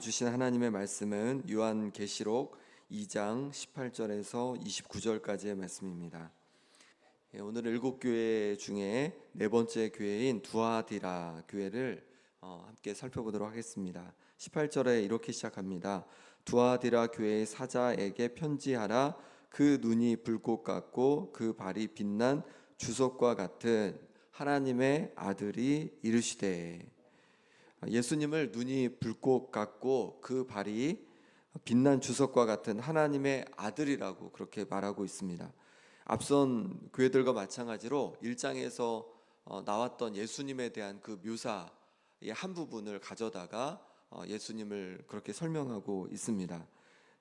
주신 하나님의 말씀은 요한계시록 2장 18절에서 29절까지의 말씀입니다. 오늘 7교회 중에 네 번째 교회인 두아디라 교회를 함께 살펴보도록 하겠습니다. 18절에 이렇게 시작합니다. 두아디라 교회의 사자에게 편지하라. 그 눈이 불꽃 같고 그 발이 빛난 주석과 같은 하나님의 아들이 이르시되. 예수님을 눈이 불꽃 같고 그 발이 빛난 주석과 같은 하나님의 아들이라고 그렇게 말하고 있습니다. 앞선 교회들과 마찬가지로 1장에서 나왔던 예수님에 대한 그 묘사의 한 부분을 가져다가 예수님을 그렇게 설명하고 있습니다.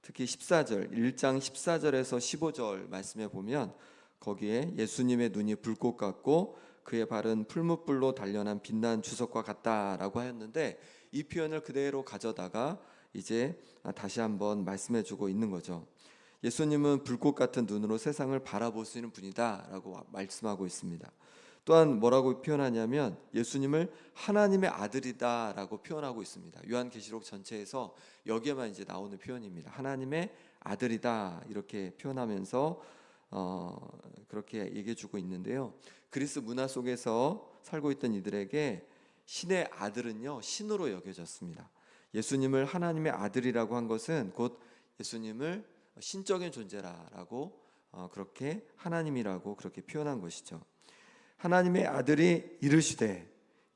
특히 14절, 1장 14절에서 15절 말씀에 보면 거기에 예수님의 눈이 불꽃 같고 그의 발은 풀무불로 단련한 빛난 주석과 같다라고 하였는데, 이 표현을 그대로 가져다가 이제 다시 한번 말씀해주고 있는 거죠. 예수님은 불꽃 같은 눈으로 세상을 바라보시는 분이다라고 말씀하고 있습니다. 또한 뭐라고 표현하냐면 예수님을 하나님의 아들이다라고 표현하고 있습니다. 요한계시록 전체에서 여기에만 이제 나오는 표현입니다. 하나님의 아들이다 이렇게 표현하면서 그렇게 얘기해주고 있는데요. 그리스 문화 속에서 살고 있던 이들에게 신의 아들은요, 신으로 여겨졌습니다. 예수님을 하나님의 아들이라고 한 것은 곧 예수님을 신적인 존재라고 그렇게 하나님이라고 그렇게 표현한 것이죠. 하나님의 아들이 이르시되,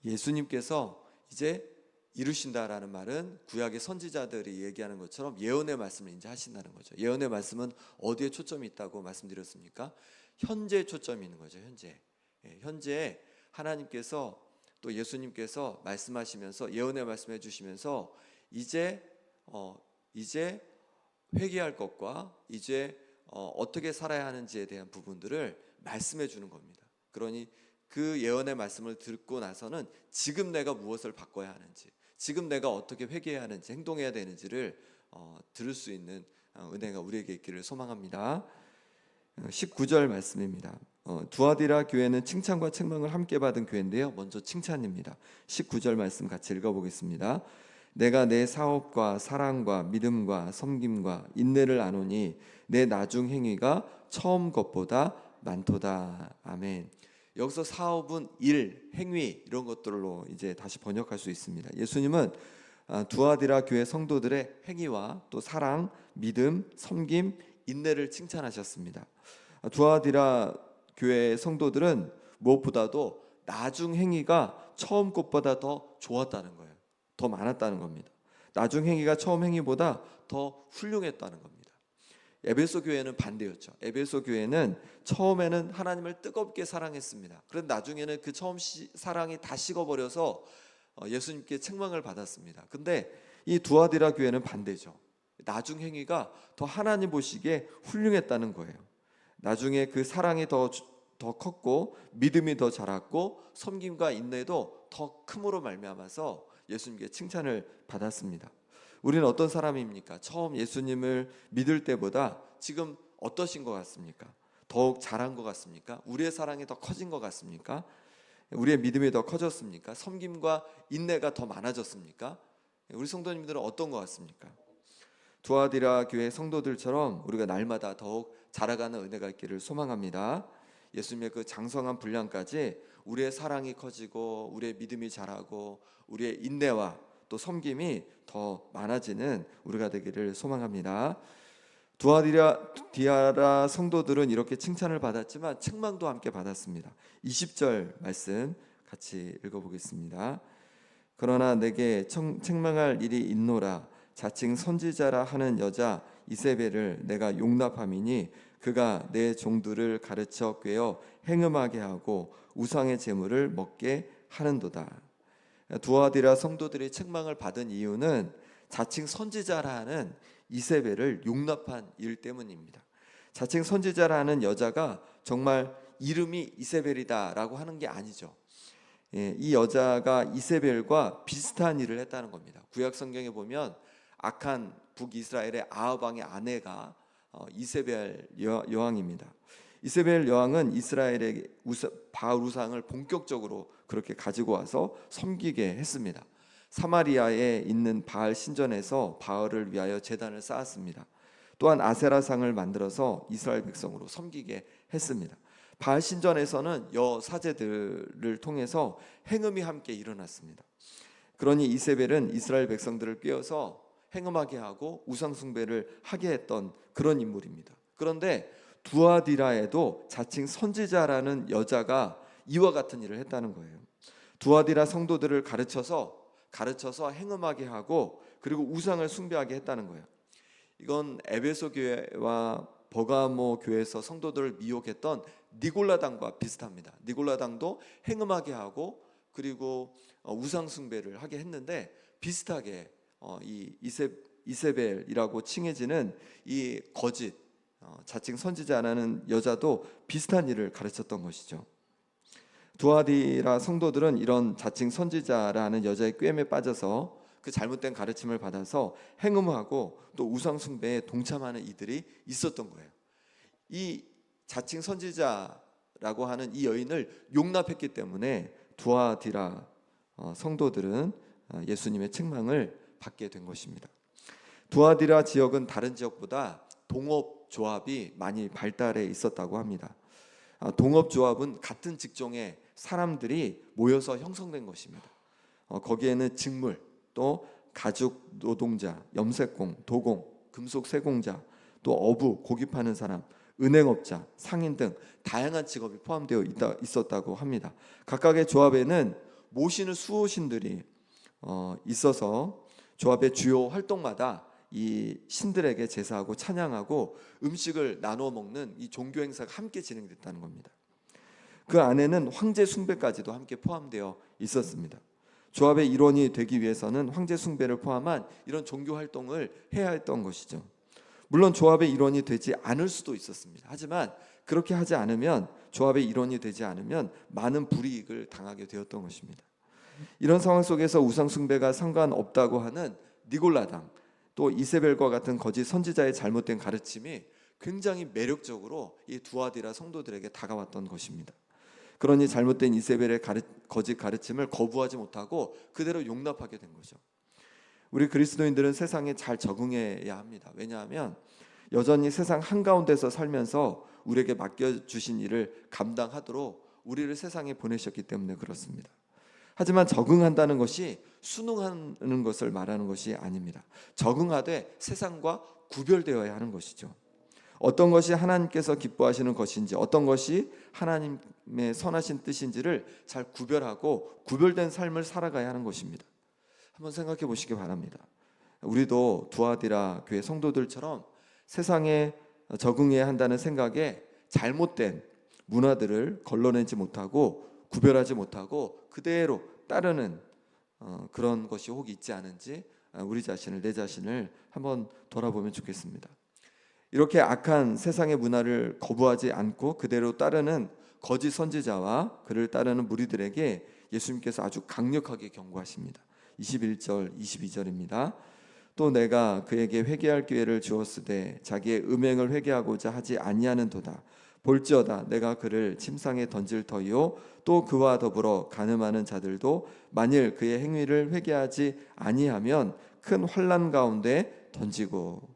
예수님께서 이제 이루신다라는 말은 구약의 선지자들이 얘기하는 것처럼 예언의 말씀을 이제 하신다는 거죠. 예언의 말씀은 어디에 초점이 있다고 말씀드렸습니까? 현재에 초점이 있는 거죠. 현재에 하나님께서 또 예수님께서 말씀하시면서 예언의 말씀해 주시면서 이제 회개할 것과 이제 어떻게 살아야 하는지에 대한 부분들을 말씀해 주는 겁니다. 그러니 그 예언의 말씀을 듣고 나서는 지금 내가 무엇을 바꿔야 하는지, 지금 내가 어떻게 회개해야 하는지, 행동해야 되는지를 들을 수 있는 은혜가 우리에게 있기를 소망합니다. 19절 말씀입니다. 두아디라 교회는 칭찬과 책망을 함께 받은 교회인데요, 먼저 칭찬입니다. 19절 말씀 같이 읽어보겠습니다. 내가 내 사업과 사랑과 믿음과 섬김과 인내를 아노니 내 나중 행위가 처음 것보다 많도다. 아멘. 여기서 사업은 일, 행위 이런 것들로 이제 다시 번역할 수 있습니다. 예수님은 두아디라 교회 성도들의 행위와 또 사랑, 믿음, 섬김, 인내를 칭찬하셨습니다. 두아디라 교회 성도들은 무엇보다도 나중 행위가 처음 것보다 더 좋았다는 거예요. 더 많았다는 겁니다. 나중 행위가 처음 행위보다 더 훌륭했다는 겁니다. 에베소 교회는 반대였죠. 에베소 교회는 처음에는 하나님을 뜨겁게 사랑했습니다. 그런데 나중에는 그 처음 사랑이 다 식어버려서 예수님께 책망을 받았습니다. 근데 이 두아디라 교회는 반대죠. 나중 행위가 더 하나님 보시기에 훌륭했다는 거예요. 나중에 그 사랑이 더 컸고 믿음이 더 자랐고 섬김과 인내도 더 큼으로 말미암아서 예수님께 칭찬을 받았습니다. 우리는 어떤 사람입니까? 처음 예수님을 믿을 때보다 지금 어떠신 것 같습니까? 더욱 잘한 것 같습니까? 우리의 사랑이 더 커진 것 같습니까? 우리의 믿음이 더 커졌습니까? 섬김과 인내가 더 많아졌습니까? 우리 성도님들은 어떤 것 같습니까? 두아디라 교회 성도들처럼 우리가 날마다 더욱 자라가는 은혜가 있기를 소망합니다. 예수님의 그 장성한 분량까지 우리의 사랑이 커지고 우리의 믿음이 자라고 우리의 인내와 또 섬김이 더 많아지는 우리가 되기를 소망합니다. 두아디라 성도들은 이렇게 칭찬을 받았지만 책망도 함께 받았습니다. 20절 말씀 같이 읽어보겠습니다. 그러나 내게 책망할 일이 있노라. 자칭 선지자라 하는 여자 이세벨을 내가 용납함이니 그가 내 종들을 가르쳐 꿰어 행음하게 하고 우상의 제물을 먹게 하는도다. 두아디라 성도들이 책망을 받은 이유는 자칭 선지자라는 이세벨을 용납한 일 때문입니다. 자칭 선지자라는 여자가 정말 이름이 이세벨이다라고 하는 게 아니죠. 이 여자가 이세벨과 비슷한 일을 했다는 겁니다. 구약 성경에 보면 악한 북이스라엘의 아합 왕의 아내가 이세벨 여왕입니다. 이세벨 여왕은 이스라엘의 바알 우상을 본격적으로 그렇게 가지고 와서 섬기게 했습니다. 사마리아에 있는 바알 신전에서 바알을 위하여 제단을 쌓았습니다. 또한 아세라상을 만들어서 이스라엘 백성으로 섬기게 했습니다. 바알 신전에서는 여사제들을 통해서 행음이 함께 일어났습니다. 그러니 이세벨은 이스라엘 백성들을 꾀어서 행음하게 하고 우상 숭배를 하게 했던 그런 인물입니다. 그런데 두아디라에도 자칭 선지자라는 여자가 이와 같은 일을 했다는 거예요. 두아디라 성도들을 가르쳐서 행음하게 하고 그리고 우상을 숭배하게 했다는 거예요. 이건 에베소 교회와 버가모 교회에서 성도들을 미혹했던 니골라당과 비슷합니다. 니골라당도 행음하게 하고 그리고 우상 숭배를 하게 했는데 비슷하게 이 이세벨이라고 칭해지는 이 거짓 자칭 선지자라는 여자도 비슷한 일을 가르쳤던 것이죠. 두아디라 성도들은 이런 자칭 선지자라는 여자의 꾀임에 빠져서 그 잘못된 가르침을 받아서 행음하고 또 우상 숭배에 동참하는 이들이 있었던 거예요. 이 자칭 선지자라고 하는 이 여인을 용납했기 때문에 두아디라 성도들은 예수님의 책망을 받게 된 것입니다. 두아디라 지역은 다른 지역보다 동업조합이 많이 발달해 있었다고 합니다. 동업조합은 같은 직종의 사람들이 모여서 형성된 것입니다. 거기에는 직물, 또 가죽 노동자, 염색공, 도공, 금속 세공자, 또 어부, 고기 파는 사람, 은행업자, 상인 등 다양한 직업이 포함되어 있었다고 합니다. 각각의 조합에는 모시는 수호신들이 있어서 조합의 주요 활동마다 이 신들에게 제사하고 찬양하고 음식을 나눠 먹는 이 종교 행사가 함께 진행됐다는 겁니다. 그 안에는 황제 숭배까지도 함께 포함되어 있었습니다. 조합의 일원이 되기 위해서는 황제 숭배를 포함한 이런 종교 활동을 해야 했던 것이죠. 물론 조합의 일원이 되지 않을 수도 있었습니다. 하지만 그렇게 하지 않으면 조합의 일원이 되지 않으면 많은 불이익을 당하게 되었던 것입니다. 이런 상황 속에서 우상 숭배가 상관없다고 하는 니골라당 또 이세벨과 같은 거짓 선지자의 잘못된 가르침이 굉장히 매력적으로 이 두아디라 성도들에게 다가왔던 것입니다. 그러니 잘못된 이세벨의 거짓 가르침을 거부하지 못하고 그대로 용납하게 된 거죠. 우리 그리스도인들은 세상에 잘 적응해야 합니다. 왜냐하면 여전히 세상 한가운데서 살면서 우리에게 맡겨주신 일을 감당하도록 우리를 세상에 보내셨기 때문에 그렇습니다. 하지만 적응한다는 것이 순응하는 것을 말하는 것이 아닙니다. 적응하되 세상과 구별되어야 하는 것이죠. 어떤 것이 하나님께서 기뻐하시는 것인지 어떤 것이 하나님의 선하신 뜻인지를 잘 구별하고 구별된 삶을 살아가야 하는 것입니다. 한번 생각해 보시기 바랍니다. 우리도 두아디라 교회 성도들처럼 세상에 적응해야 한다는 생각에 잘못된 문화들을 걸러내지 못하고 구별하지 못하고 그대로 따르는 그런 것이 혹 있지 않은지 우리 자신을 내 자신을 한번 돌아보면 좋겠습니다. 이렇게 악한 세상의 문화를 거부하지 않고 그대로 따르는 거짓 선지자와 그를 따르는 무리들에게 예수님께서 아주 강력하게 경고하십니다. 21절 22절입니다. 또 내가 그에게 회개할 기회를 주었으되 자기의 음행을 회개하고자 하지 아니하는도다. 볼지어다 내가 그를 침상에 던질 터이요 또 그와 더불어 간음하는 자들도 만일 그의 행위를 회개하지 아니하면 큰 환난 가운데 던지고.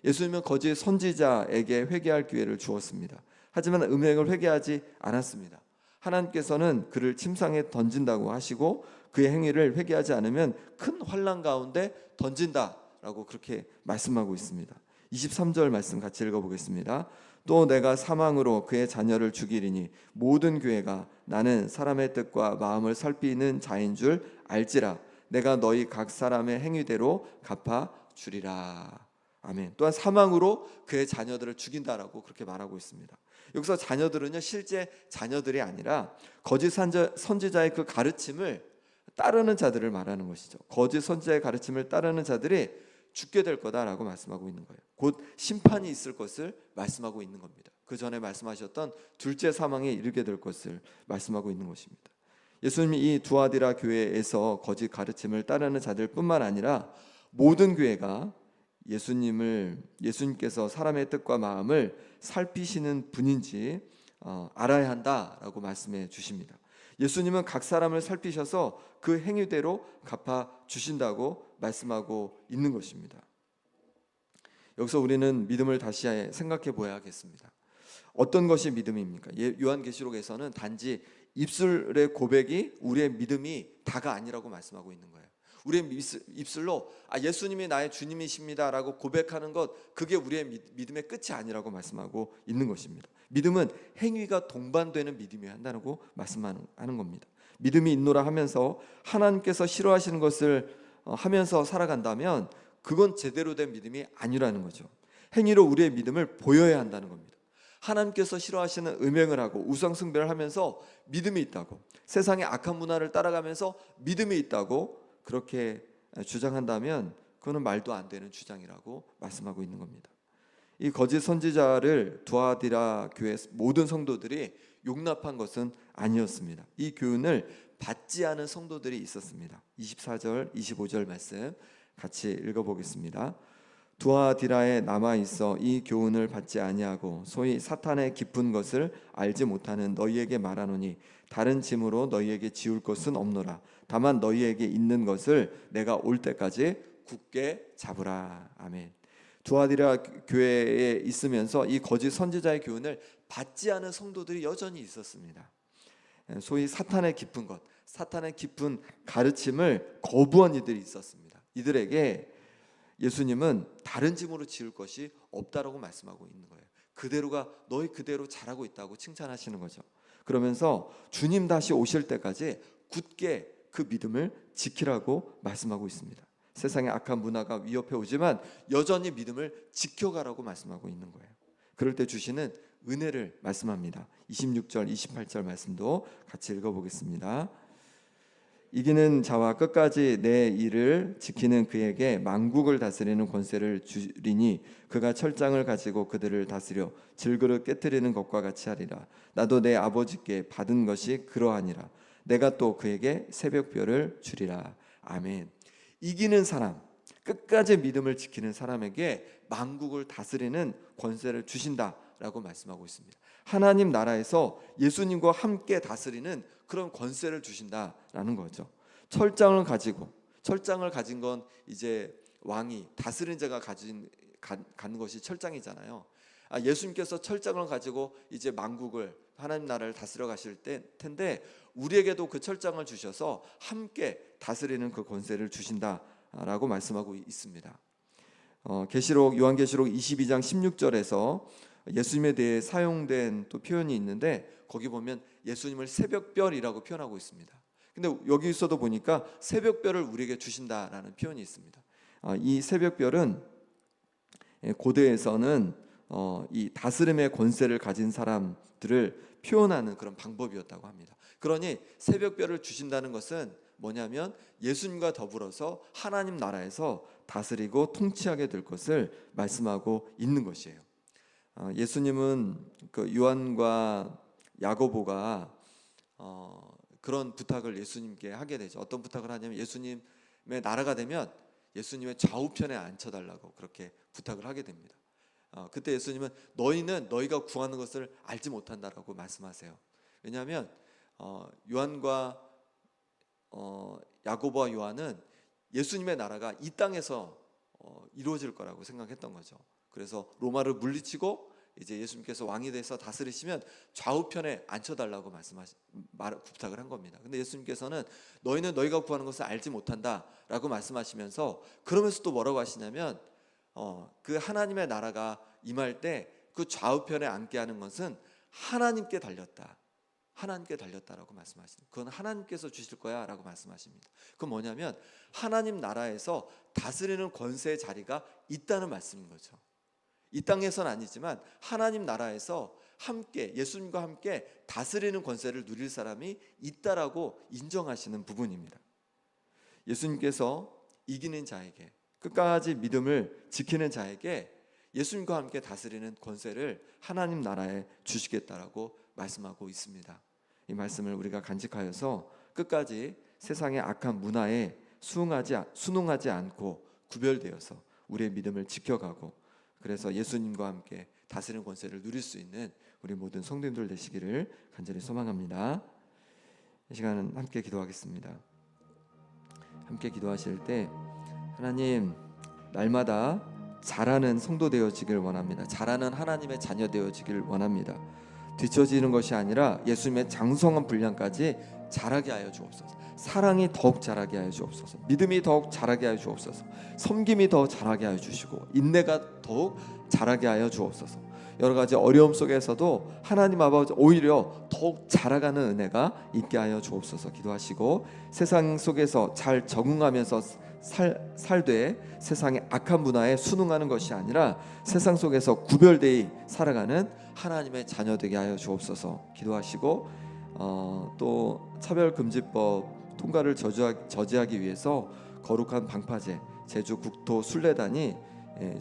예수님은 거짓 선지자에게 회개할 기회를 주었습니다. 하지만 음행을 회개하지 않았습니다. 하나님께서는 그를 침상에 던진다고 하시고 그의 행위를 회개하지 않으면 큰 환난 가운데 던진다라고 그렇게 말씀하고 있습니다. 23절 말씀 같이 읽어보겠습니다. 또 내가 사망으로 그의 자녀를 죽이리니 모든 교회가 나는 사람의 뜻과 마음을 살피는 자인 줄 알지라. 내가 너희 각 사람의 행위대로 갚아 주리라. 아멘. 또한 사망으로 그의 자녀들을 죽인다라고 그렇게 말하고 있습니다. 여기서 자녀들은요 실제 자녀들이 아니라 거짓 선지자의 그 가르침을 따르는 자들을 말하는 것이죠. 거짓 선지자의 가르침을 따르는 자들이 죽게 될 거다라고 말씀하고 있는 거예요. 곧 심판이 있을 것을 말씀하고 있는 겁니다. 그 전에 말씀하셨던 둘째 사망에 이르게 될 것을 말씀하고 있는 것입니다. 예수님이 이 두아디라 교회에서 거짓 가르침을 따르는 자들뿐만 아니라 모든 교회가 예수님께서 사람의 뜻과 마음을 살피시는 분인지 알아야 한다라고 말씀해 주십니다. 예수님은 각 사람을 살피셔서 그 행위대로 갚아 주신다고 말씀하고 있는 것입니다. 여기서 우리는 믿음을 다시 생각해 보아야겠습니다. 어떤 것이 믿음입니까? 요한계시록에서는 단지 입술의 고백이 우리의 믿음이 다가 아니라고 말씀하고 있는 거예요. 우리의 입술로 예수님이 나의 주님이십니다라고 고백하는 것, 그게 우리의 믿음의 끝이 아니라고 말씀하고 있는 것입니다. 믿음은 행위가 동반되는 믿음이어야 한다고 말씀하는 겁니다. 믿음이 있노라 하면서 하나님께서 싫어하시는 것을 하면서 살아간다면 그건 제대로 된 믿음이 아니라는 거죠. 행위로 우리의 믿음을 보여야 한다는 겁니다. 하나님께서 싫어하시는 음행을 하고 우상 숭배를 하면서 믿음이 있다고, 세상의 악한 문화를 따라가면서 믿음이 있다고 그렇게 주장한다면 그거는 말도 안 되는 주장이라고 말씀하고 있는 겁니다. 이 거짓 선지자를 두아디라 교회 모든 성도들이 용납한 것은 아니었습니다. 이 교훈을 받지 않은 성도들이 있었습니다. 24절 25절 말씀 같이 읽어보겠습니다. 두아디라에 남아있어 이 교훈을 받지 아니하고 소위 사탄의 깊은 것을 알지 못하는 너희에게 말하노니 다른 짐으로 너희에게 지울 것은 없노라. 다만 너희에게 있는 것을 내가 올 때까지 굳게 잡으라. 아멘. 두아디라 교회에 있으면서 이 거짓 선지자의 교훈을 받지 않은 성도들이 여전히 있었습니다. 소위 사탄의 깊은 것, 사탄의 깊은 가르침을 거부한 이들이 있었습니다. 이들에게 예수님은 다른 짐으로 지을 것이 없다라고 말씀하고 있는 거예요. 그대로가 너희 그대로 잘하고 있다고 칭찬하시는 거죠. 그러면서 주님 다시 오실 때까지 굳게 그 믿음을 지키라고 말씀하고 있습니다. 세상의 악한 문화가 위협해 오지만 여전히 믿음을 지켜가라고 말씀하고 있는 거예요. 그럴 때 주시는 은혜를 말씀합니다. 26절 28절 말씀도 같이 읽어보겠습니다. 이기는 자와 끝까지 내 일을 지키는 그에게 만국을 다스리는 권세를 주리니 그가 철장을 가지고 그들을 다스려 질그릇 깨뜨리는 것과 같이 하리라. 나도 내 아버지께 받은 것이 그러하니라. 내가 또 그에게 새벽별을 주리라. 아멘. 이기는 사람, 끝까지 믿음을 지키는 사람에게 만국을 다스리는 권세를 주신다라고 말씀하고 있습니다. 하나님 나라에서 예수님과 함께 다스리는 그런 권세를 주신다라는 거죠. 철장을 가진 건 이제 왕이 다스리는 자가 갖는 것이 철장이잖아요. 예수님께서 철장을 가지고 이제 만국을 하나님 나라를 다스려 가실 텐데 우리에게도 그 철장을 주셔서 함께 다스리는 그 권세를 주신다라고 말씀하고 있습니다. 요한계시록 22장 16절에서 예수님에 대해 사용된 또 표현이 있는데 거기 보면 예수님을 새벽별이라고 표현하고 있습니다. 근데 여기서도 보니까 새벽별을 우리에게 주신다라는 표현이 있습니다. 이 새벽별은 고대에서는 이 다스림의 권세를 가진 사람들을 표현하는 그런 방법이었다고 합니다. 그러니 새벽별을 주신다는 것은 뭐냐면 예수님과 더불어서 하나님 나라에서 다스리고 통치하게 될 것을 말씀하고 있는 것이에요. 예수님은 그 요한과 야고보가 그런 부탁을 예수님께 하게 되죠. 어떤 부탁을 하냐면 예수님의 나라가 되면 예수님의 좌우편에 앉혀달라고 그렇게 부탁을 하게 됩니다. 그때 예수님은 너희는 너희가 구하는 것을 알지 못한다라고 말씀하세요. 왜냐하면 요한과 야고보와 요한은 예수님의 나라가 이 땅에서 이루어질 거라고 생각했던 거죠. 그래서 로마를 물리치고 이제 예수님께서 왕이 돼서 다스리시면 좌우편에 앉혀달라고 부탁을 한 겁니다. 근데 예수님께서는 너희는 너희가 구하는 것을 알지 못한다라고 말씀하시면서 그러면서 또 뭐라고 하시냐면 그 하나님의 나라가 임할 때 그 좌우편에 앉게 하는 것은 하나님께 달렸다라고 말씀하십니다. 그건 하나님께서 주실 거야라고 말씀하십니다. 그건 뭐냐면 하나님 나라에서 다스리는 권세의 자리가 있다는 말씀인 거죠. 이 땅에서는 아니지만 하나님 나라에서 함께 예수님과 함께 다스리는 권세를 누릴 사람이 있다라고 인정하시는 부분입니다. 예수님께서 이기는 자에게, 끝까지 믿음을 지키는 자에게 예수님과 함께 다스리는 권세를 하나님 나라에 주시겠다라고 말씀하고 있습니다. 이 말씀을 우리가 간직하여서 끝까지 세상의 악한 문화에 순응하지 않고 구별되어서 우리의 믿음을 지켜가고, 그래서 예수님과 함께 다스리는 권세를 누릴 수 있는 우리 모든 성도님들 되시기를 간절히 소망합니다. 이 시간은 함께 기도하겠습니다. 함께 기도하실 때 하나님, 날마다 자라는 성도 되어지길 원합니다. 자라는 하나님의 자녀 되어지길 원합니다. 뒤처지는 것이 아니라 예수님의 장성한 분량까지 자라게 하여 주옵소서. 사랑이 더욱 자라게 하여 주옵소서. 믿음이 더욱 자라게 하여 주옵소서. 섬김이 더 자라게 하여 주시고 인내가 더욱 자라게 하여 주옵소서. 여러 가지 어려움 속에서도 하나님 아버지 오히려 더욱 자라가는 은혜가 있게 하여 주옵소서. 기도하시고 세상 속에서 잘 적응하면서 살되 세상의 악한 문화에 순응하는 것이 아니라 세상 속에서 구별되이 살아가는 하나님의 자녀 되게 하여 주옵소서. 기도하시고 또 차별금지법 통과를 저지하기 위해서 거룩한 방파제 제주 국토 순례단이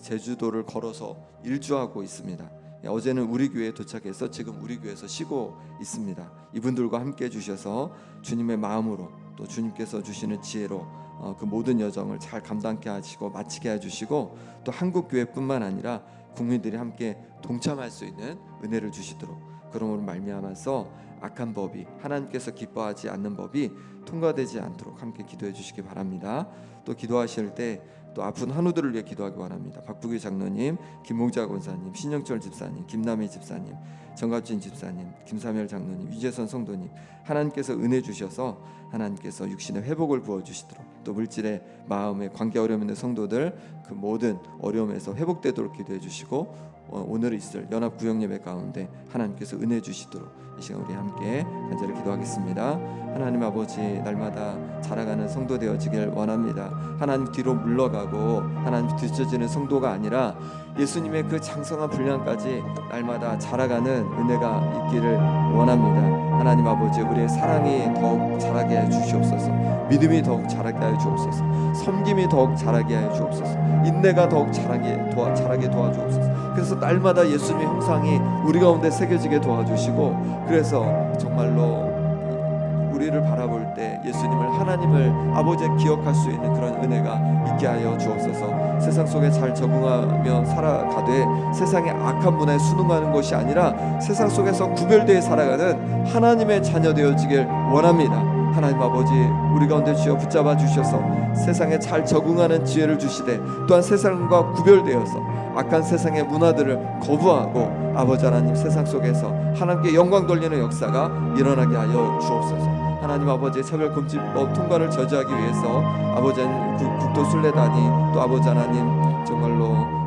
제주도를 걸어서 일주하고 있습니다. 어제는 우리 교회에 도착해서 지금 우리 교회에서 쉬고 있습니다. 이분들과 함께 해주셔서 주님의 마음으로 또 주님께서 주시는 지혜로 그 모든 여정을 잘 감당케 하시고 마치게 해주시고 또 한국 교회뿐만 아니라 국민들이 함께 동참할 수 있는 은혜를 주시도록, 그러므로 말미암아서 악한 법이, 하나님께서 기뻐하지 않는 법이 통과되지 않도록 함께 기도해 주시기 바랍니다. 또 기도하실 때 또 아픈 한우들을 위해 기도하기 원합니다. 박부규 장로님, 김봉자 권사님, 신영철 집사님, 김남희 집사님, 정갑진 집사님, 김사멸 장로님, 유재선 성도님, 하나님께서 은혜 주셔서 하나님께서 육신의 회복을 부어주시도록, 또 물질의 마음의 관계 어려움 있는 성도들 그 모든 어려움에서 회복되도록 기도해 주시고, 오늘 있을 연합 구역 예배 가운데 하나님께서 은혜 주시도록 이 시간 우리 함께 간절히 기도하겠습니다. 하나님 아버지, 날마다 자라가는 성도 되어지길 원합니다. 하나님 뒤로 물러가고 하나님 뒤처지는 성도가 아니라 예수님의 그 장성한 분량까지 날마다 자라가는 은혜가 있기를 원합니다. 하나님 아버지, 우리의 사랑이 더욱 자라게 해 주시옵소서. 믿음이 더욱 자라게 하여 주옵소서. 섬김이 더욱 자라게 하여 주옵소서. 인내가 더욱 자라게 도와주옵소서. 그래서 날마다 예수님의 형상이 우리 가운데 새겨지게 도와주시고, 그래서 정말로 우리를 바라볼 때 예수님을, 하나님을 아버지 기억할 수 있는 그런 은혜가 있게 하여 주옵소서. 세상 속에 잘 적응하며 살아가되 세상의 악한 문화에 순응하는 것이 아니라 세상 속에서 구별되어 살아가는 하나님의 자녀 되어지길 원합니다. 하나님 아버지, 우리 가운데 주여 붙잡아 주셔서 세상에 잘 적응하는 지혜를 주시되, 또한 세상과 구별되어서 악한 세상의 문화들을 거부하고 아버지 하나님, 세상 속에서 하나님께 영광 돌리는 역사가 일어나게 하여 주옵소서. 하나님 아버지, 차별금지법 통과를 저지하기 위해서 아버지 하나님 국토 순례단이 또 아버지 하나님 정말로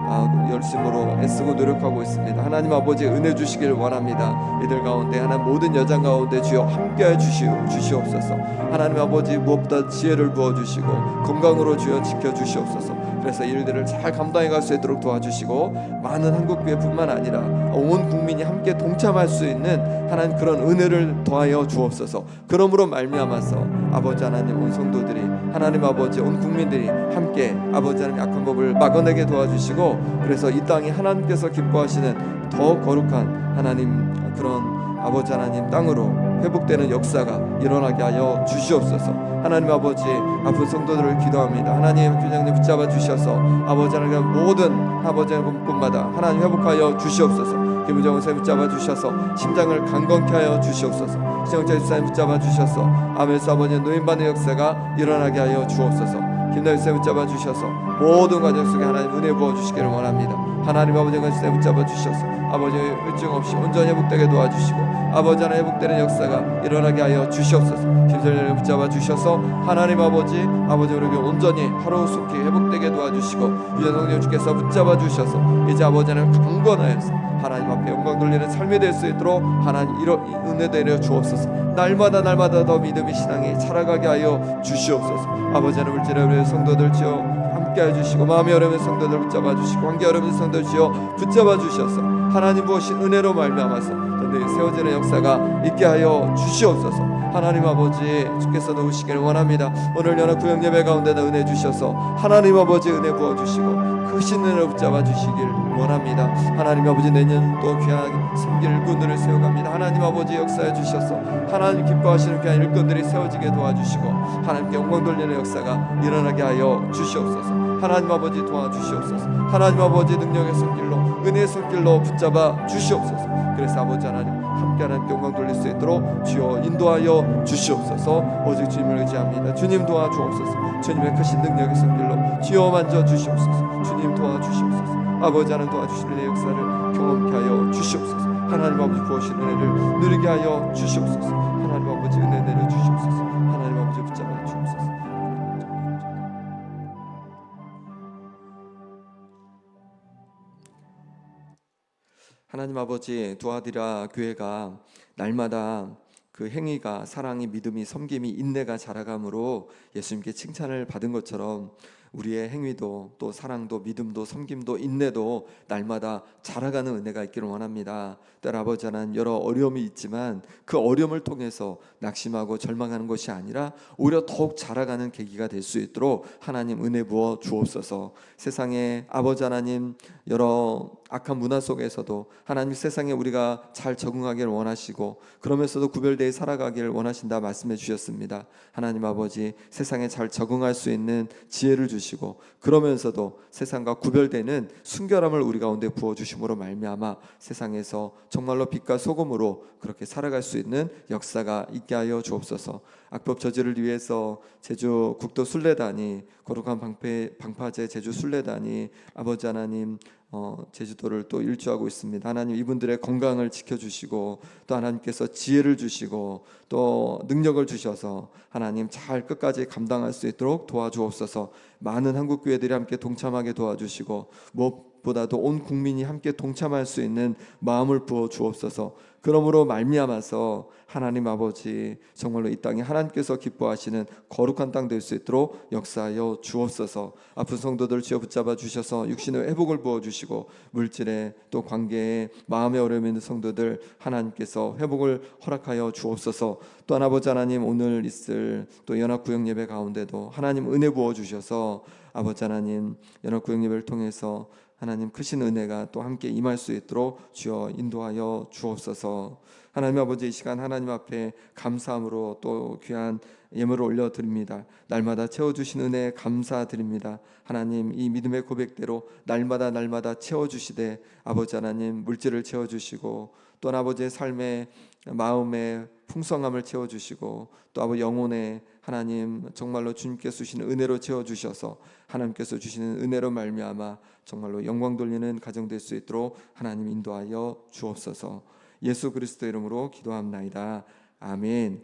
열심으로 애쓰고 노력하고 있습니다. 하나님 아버지, 은혜 주시길 원합니다. 이들 가운데 하나님 모든 여장 가운데 주여 함께하여 주시옵소서. 하나님 아버지, 무엇보다 지혜를 부어주시고 건강으로 주여 지켜주시옵소서. 그래서 일들을 잘 감당해 갈 수 있도록 도와주시고, 많은 한국교회뿐만 아니라 온 국민이 함께 동참할 수 있는 하나님 그런 은혜를 더하여 주옵소서. 그러므로 말미암아서 아버지 하나님, 온 성도들이, 하나님 아버지, 온 국민들이 함께 아버지 하나님 악한 법을 막아내게 도와주시고, 그래서 이 땅이 하나님께서 기뻐하시는 더 거룩한 하나님 그런 아버지 하나님 땅으로 회복되는 역사가 일어나게 하여 주시옵소서. 하나님 아버지, 아픈 성도들을 기도합니다. 하나님 교장님 붙잡아 주셔서 아버지 하나님 모든 아버지 하나님 곳마다 하나님 회복하여 주시옵소서. 김우정 선생님 붙잡아 주셔서 심장을 강건케 하여 주시옵소서. 신영철 집사님 붙잡아 주셔서 아멜스 아버지 노인받는 역사가 일어나게 하여 주옵소서. 김나희 선생님 붙잡아 주셔서 모든 과정 속에 하나님 은혜 부어 주시기를 원합니다. 하나님 아버지 선생님 붙잡아 주셔서 아버지 의증 없이 온전히 회복되게 도와주시고, 아버지 하나님 회복되는 역사가 일어나게 하여 주시옵소서. 김설련을 붙잡아 주셔서 하나님 아버지 우리에게 온전히 하루속히 회복되게 도와주시고, 유전성령 주께서 붙잡아 주셔서 이제 아버지 하나님 강건하여서 하나님 앞에 영광 돌리는 삶이 될 수 있도록 하나님 이런 은혜 내려 주옵소서. 날마다 더 믿음의 신앙이 자라가게 하여 주시옵소서. 아버지 하나님, 물질의 우리 성도들 지어 함께 해주시고, 마음이 어려운 성도들 붙잡아 주시고, 관계 어려운 성도들 지어 붙잡아 주셔서 하나님 부으신 은혜로 말미암아서 늘 세워지는 역사가 있게 하여 주시옵소서. 하나님 아버지, 주께서 도우시기를 원합니다. 오늘 연합 구역 예배 가운데다 은혜 주셔서 하나님 아버지 은혜 부어주시고 크신 은혜로 붙잡아 주시길 원합니다. 하나님 아버지, 내년도 귀하게 섬길 군들을 세워갑니다. 하나님 아버지, 역사해 주셔서 하나님 기뻐하시는 귀한 일꾼들이 세워지게 도와주시고, 하나님께 영광 돌리는 역사가 일어나게 하여 주시옵소서. 하나님 아버지, 도와주시옵소서. 하나님 아버지, 능력의 손길로, 은혜의 손길로 붙잡아 주시옵소서. 그래서 아버지 하나님, 함께 하나님께 영광 돌릴 수 있도록 주여 인도하여 주시옵소서. 오직 주님을 의지합니다. 주님 도와주옵소서. 주님의 크신 능력의 손길로 주여 만져 주시옵소서. 주님 도와주시옵소서. 아버지 하나님 도와주시는 내 역사를 경험케 하여 주시옵소서. 하나님 아버지 부어주신 은혜를 누리게 하여 주시옵소서. 하나님 아버지 은혜 내려 주시옵소서. 하나님 아버지 붙잡아 주옵소서. 하나님 아버지 도와드려 교회가 날마다 그 행위가 사랑이 믿음이 섬김이 인내가 자라감으로 예수님께 칭찬을 받은 것처럼 우리의 행위도 또 사랑도 믿음도 섬김도 인내도 날마다 자라가는 은혜가 있기를 원합니다. 때로 아버지 하나님 여러 어려움이 있지만 그 어려움을 통해서 낙심하고 절망하는 것이 아니라 오히려 더욱 자라가는 계기가 될 수 있도록 하나님 은혜 부어 주옵소서. 세상에 아버지 하나님 여러 악한 문화 속에서도 하나님 세상에 우리가 잘 적응하기를 원하시고 그러면서도 구별되어 살아가기를 원하신다 말씀해 주셨습니다. 하나님 아버지 세상에 잘 적응할 수 있는 지혜를 주시고 그러면서도 세상과 구별되는 순결함을 우리 가운데 부어주심으로 말미암아 세상에서 정말로 빛과 소금으로 그렇게 살아갈 수 있는 역사가 있게 하여 주옵소서. 악법 저지를 위해서 제주 국도 순례단이 거룩한 방파제 제주 순례단이 아버지 하나님 제주도를 또 일주하고 있습니다. 하나님 이분들의 건강을 지켜주시고 또 하나님께서 지혜를 주시고 또 능력을 주셔서 하나님 잘 끝까지 감당할 수 있도록 도와주옵소서. 많은 한국 교회들이 함께 동참하게 도와주시고 무엇보다도 온 국민이 함께 동참할 수 있는 마음을 부어 주옵소서. 그러므로 말미암아서 하나님 아버지 정말로 이 땅에 하나님께서 기뻐하시는 거룩한 땅 될 수 있도록 역사하여 주옵소서. 아픈 성도들 주여 붙잡아 주셔서 육신의 회복을 부어 주시고 물질에 또 관계에 마음의 어려움이 있는 성도들 하나님께서 회복을 허락하여 주옵소서. 또한 아버지 하나님 오늘 있을 또 연합구역 예배 가운데도 하나님 은혜 부어 주셔서 아버지 하나님 연합구역 예배를 통해서 하나님 크신 은혜가 또 함께 임할 수 있도록 주여 인도하여 주옵소서. 하나님 아버지 이 시간 하나님 앞에 감사함으로 또 귀한 예물을 올려드립니다. 날마다 채워주신 은혜에 감사드립니다. 하나님 이 믿음의 고백대로 날마다 채워주시되 아버지 하나님 물질을 채워주시고 또 아버지의 삶의 마음의 풍성함을 채워주시고 또 아버지 영혼의 하나님 정말로 주님께서 주시는 은혜로 채워주셔서 하나님께서 주시는 은혜로 말미암아 정말로 영광 돌리는 가정 될 수 있도록 하나님 인도하여 주옵소서. 예수 그리스도 이름으로 기도합나이다. 아멘.